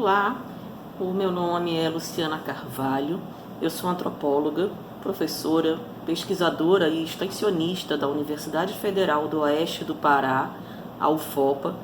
Olá, o meu nome é Luciana Carvalho, eu sou antropóloga, professora, pesquisadora e extensionista da Universidade Federal do Oeste do Pará, a UFOPA,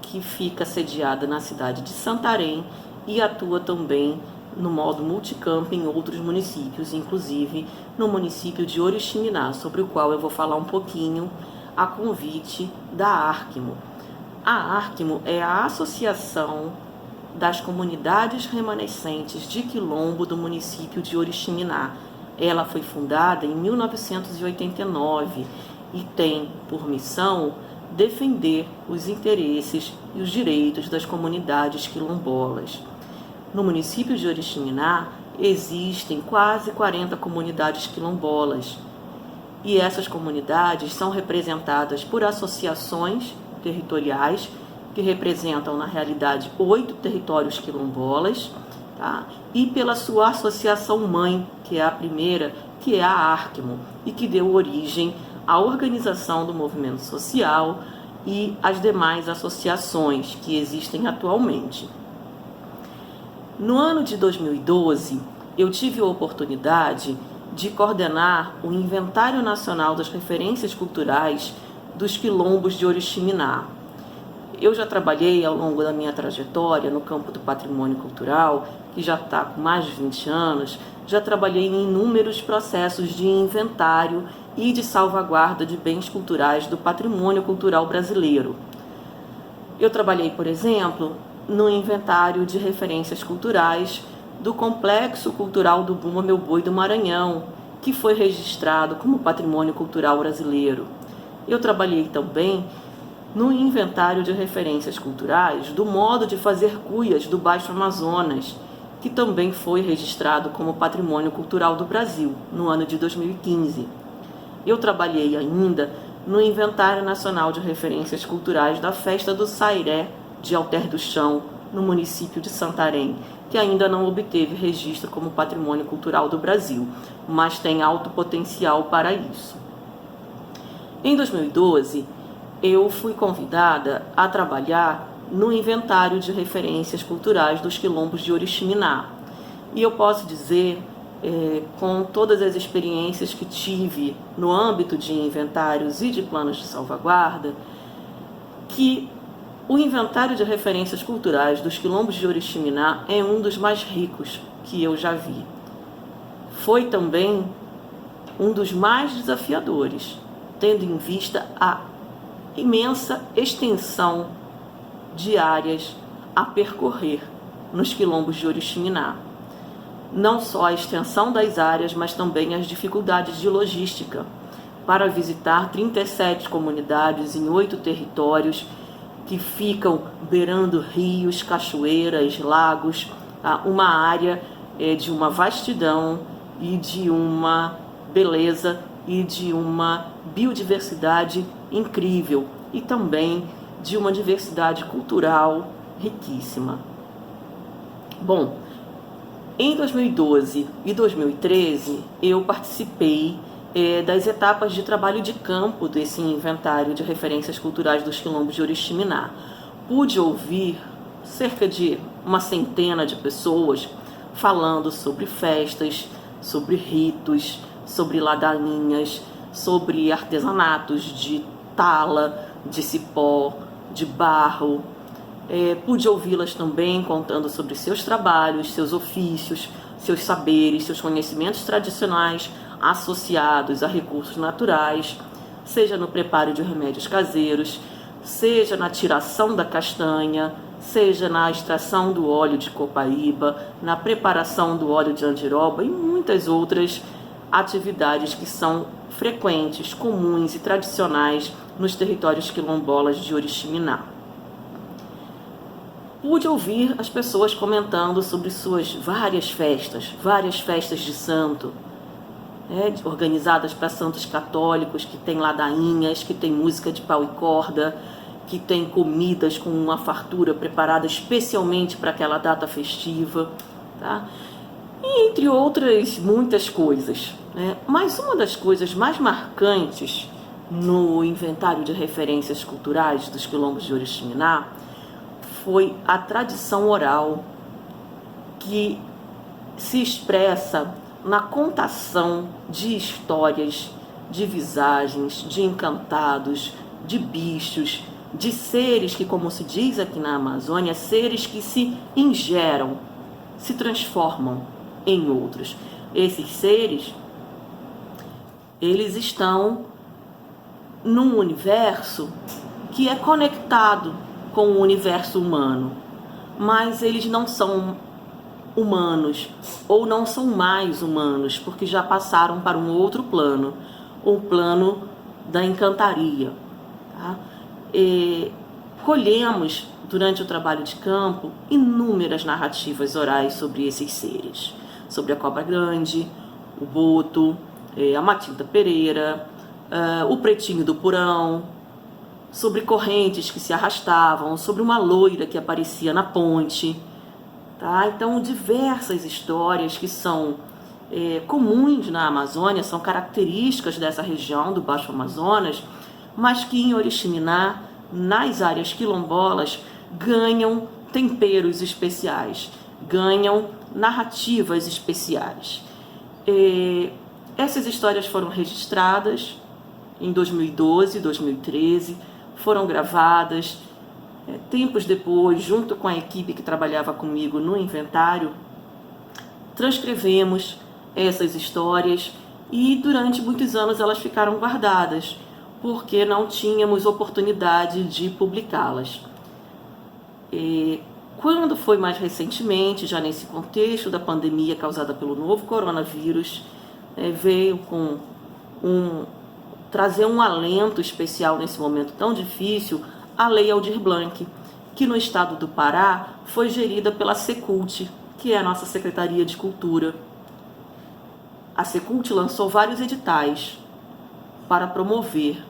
que fica sediada na cidade de Santarém e atua também no modo multicamp em outros municípios, inclusive no município de Oriximiná, sobre o qual eu vou falar um pouquinho a convite da Arquimo. A Arquimo é a Associação das Comunidades Remanescentes de Quilombo do município de Oriximiná. Ela foi fundada em 1989 e tem por missão defender os interesses e os direitos das comunidades quilombolas. No município de Oriximiná existem quase 40 comunidades quilombolas e essas comunidades são representadas por associações territoriais que representam, na realidade, 8 territórios quilombolas, tá? E pela sua associação-mãe, que é a primeira, que é a Arquimo, e que deu origem à organização do movimento social e às demais associações que existem atualmente. No ano de 2012, eu tive a oportunidade de coordenar o Inventário Nacional das Referências Culturais dos Quilombos de Oriximiná. Eu já trabalhei ao longo da minha trajetória no campo do patrimônio cultural, que já está com mais de 20 anos, já trabalhei em inúmeros processos de inventário e de salvaguarda de bens culturais do patrimônio cultural brasileiro. Eu trabalhei, por exemplo, no inventário de referências culturais do Complexo Cultural do Bumba Meu Boi do Maranhão, que foi registrado como patrimônio cultural brasileiro. Eu trabalhei também no inventário de referências culturais do modo de fazer cuias do Baixo Amazonas, que também foi registrado como patrimônio cultural do Brasil no ano de 2015. Eu trabalhei ainda no Inventário Nacional de Referências Culturais da Festa do Sairé de Alter do Chão, no município de Santarém, que ainda não obteve registro como patrimônio cultural do Brasil, mas tem alto potencial para isso. Em 2012, eu fui convidada a trabalhar no inventário de referências culturais dos quilombos de Oriximiná. E eu posso dizer, com todas as experiências que tive no âmbito de inventários e de planos de salvaguarda, que o inventário de referências culturais dos quilombos de Oriximiná é um dos mais ricos que eu já vi. Foi também um dos mais desafiadores, tendo em vista a imensa extensão de áreas a percorrer nos quilombos de Oriximiná. Não só a extensão das áreas, mas também as dificuldades de logística para visitar 37 comunidades em 8 territórios que ficam beirando rios, cachoeiras, lagos, uma área de uma vastidão e de uma beleza e de uma biodiversidade incrível e também de uma diversidade cultural riquíssima. Bom, em 2012 e 2013 eu participei das etapas de trabalho de campo desse inventário de referências culturais dos quilombos de Oriximiná. Pude ouvir cerca de uma centena de pessoas falando sobre festas, sobre ritos, sobre ladainhas, sobre artesanatos de tala, de cipó, de barro. Pude ouvi-las também contando sobre seus trabalhos, seus ofícios, seus saberes, seus conhecimentos tradicionais associados a recursos naturais, seja no preparo de remédios caseiros, seja na tiração da castanha, seja na extração do óleo de copaíba, na preparação do óleo de andiroba e muitas outras atividades que são frequentes, comuns e tradicionais nos territórios quilombolas de Oriximiná. Pude ouvir as pessoas comentando sobre suas várias festas de santo, organizadas para santos católicos, que tem ladainhas, que tem música de pau e corda, que tem comidas com uma fartura preparada especialmente para aquela data festiva, tá? E entre outras muitas coisas, né? Mas uma das coisas mais marcantes no inventário de referências culturais dos quilombos de Oriximiná foi a tradição oral que se expressa na contação de histórias, de visagens, de encantados, de bichos, de seres que, como se diz aqui na Amazônia, seres que se ingeram, se transformam em outros. Esses seres, eles estão num universo que é conectado com o universo humano, mas eles não são humanos, ou não são mais humanos, porque já passaram para um outro plano, o plano da encantaria. Tá? Colhemos, durante o trabalho de campo, inúmeras narrativas orais sobre esses seres, sobre a cobra grande, o boto, a Matilda Pereira, o pretinho do porão, sobre correntes que se arrastavam, sobre uma loira que aparecia na ponte. Tá? Então, diversas histórias que são comuns na Amazônia, são características dessa região do Baixo Amazonas, mas que em Oriximiná, nas áreas quilombolas, ganham temperos especiais, ganham narrativas especiais. Essas histórias foram registradas em 2012, 2013, foram gravadas. Tempos depois, junto com a equipe que trabalhava comigo no inventário, transcrevemos essas histórias e durante muitos anos elas ficaram guardadas, porque não tínhamos oportunidade de publicá-las. Quando foi mais recentemente, já nesse contexto da pandemia causada pelo novo coronavírus, veio com trazer um alento especial nesse momento tão difícil, a Lei Aldir Blanc, que no estado do Pará foi gerida pela Secult, que é a nossa Secretaria de Cultura. A Secult lançou vários editais para promover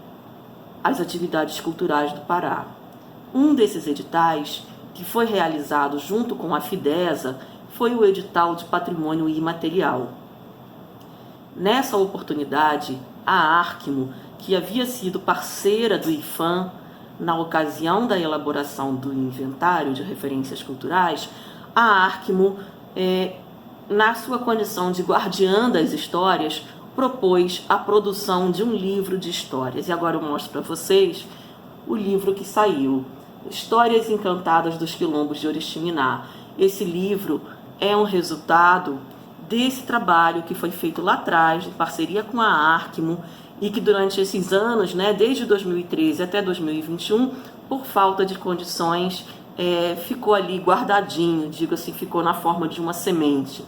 as atividades culturais do Pará. Um desses editais, que foi realizado junto com a Fidesa, foi o edital de Patrimônio Imaterial. Nessa oportunidade, a Arquimo, que havia sido parceira do IFAM na ocasião da elaboração do inventário de referências culturais, a Arquimo, na sua condição de guardiã das histórias, propôs a produção de um livro de histórias. E agora eu mostro para vocês o livro que saiu, Histórias Encantadas dos Quilombos de Oriximiná. Esse livro é um resultado desse trabalho que foi feito lá atrás, em parceria com a Arquimo, e que durante esses anos, desde 2013 até 2021, por falta de condições, ficou ali guardadinho, digo assim, ficou na forma de uma semente.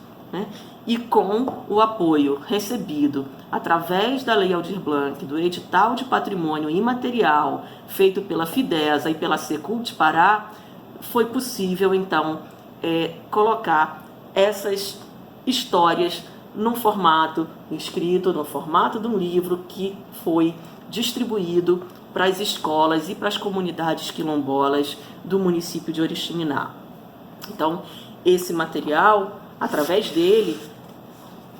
E com o apoio recebido através da Lei Aldir Blanc, do edital de patrimônio imaterial feito pela Fidesa e pela Secult Pará, foi possível então colocar essas histórias num formato escrito, no formato de um livro que foi distribuído para as escolas e para as comunidades quilombolas do município de Oriximiná. Então, esse material, através dele,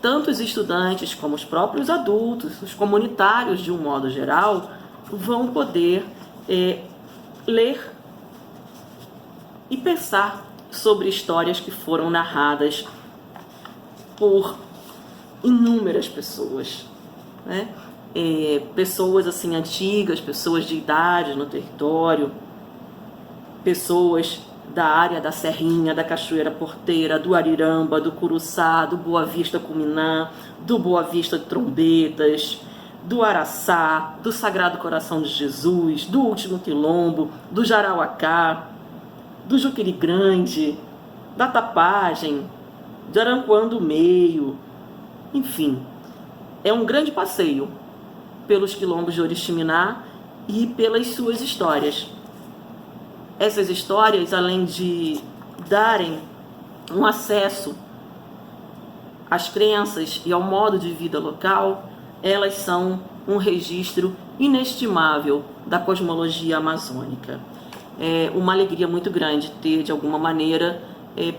tanto os estudantes como os próprios adultos, os comunitários de um modo geral, vão poder ler e pensar sobre histórias que foram narradas por inúmeras pessoas, pessoas assim antigas, pessoas de idade no território, pessoas da área da Serrinha, da Cachoeira Porteira, do Ariramba, do Curuçá, do Boa Vista Cuminã, do Boa Vista de Trombetas, do Araçá, do Sagrado Coração de Jesus, do Último Quilombo, do Jarauacá, do Juqueri Grande, da Tapagem, de Aranquã do Meio, enfim, é um grande passeio pelos quilombos de Oriximiná e pelas suas histórias. Essas histórias, além de darem um acesso às crenças e ao modo de vida local, elas são um registro inestimável da cosmologia amazônica. É uma alegria muito grande ter, de alguma maneira,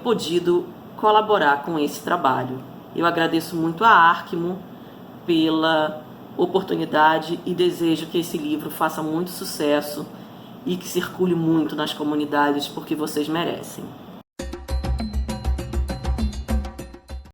podido colaborar com esse trabalho. Eu agradeço muito a Arquimo pela oportunidade e desejo que esse livro faça muito sucesso e que circule muito nas comunidades, porque vocês merecem.